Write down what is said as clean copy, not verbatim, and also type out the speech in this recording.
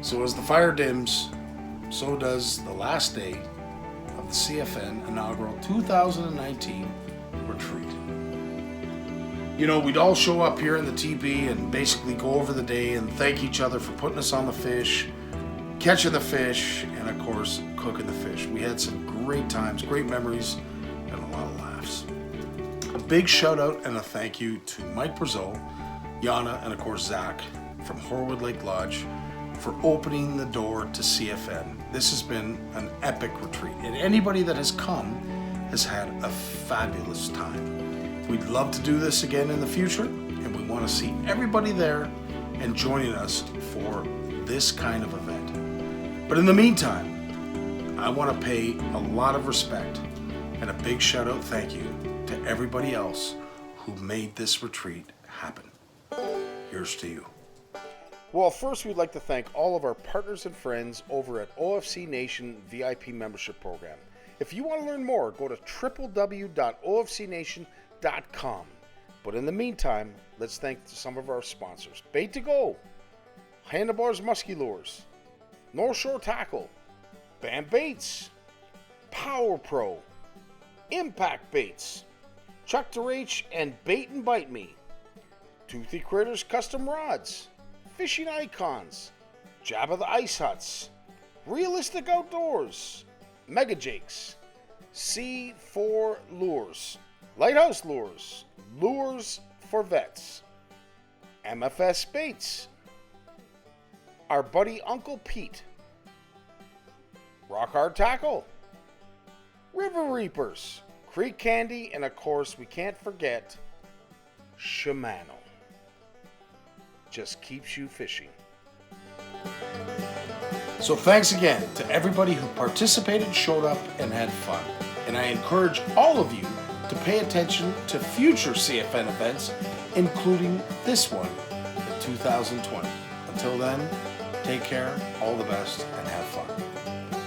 So as the fire dims, so does the last day of the CFN inaugural 2019 retreat. You know, we'd all show up here in the teepee and basically go over the day and thank each other for putting us on the fish, catching the fish, and of course, cooking the fish. We had some great times, great memories, and a lot of laughs. A big shout out and a thank you to Mike Brazeau, Yana, and of course Zach from Horwood Lake Lodge for opening the door to CFN. This has been an epic retreat, and anybody that has come has had a fabulous time. We'd love to do this again in the future, and we want to see everybody there and joining us for this kind of event. But in the meantime, I want to pay a lot of respect and a big shout out thank you to everybody else who made this retreat happen. Here's to you. Well, first we'd like to thank all of our partners and friends over at OFC Nation VIP membership program. If you want to learn more, go to www.ofcnation.com. But in the meantime, let's thank some of our sponsors. Bait to Go, Handlebars Musky Lures, North Shore Tackle, Bam Baits, Power Pro, Impact Baits, Chuck to H and Bait and Bite Me, Toothy Critters Custom Rods, Fishing Icons, Jabba the Ice Huts, Realistic Outdoors, Mega Jakes, C4 Lures, Lighthouse Lures, Lures for Vets, MFS Baits, our buddy Uncle Pete, Rock Hard Tackle, River Reapers, Creek Candy, and of course we can't forget Shimano. Just keeps you fishing. So thanks again to everybody who participated, showed up, and had fun. And I encourage all of you to pay attention to future CFN events, including this one in 2020. Until then, take care, all the best, and have fun.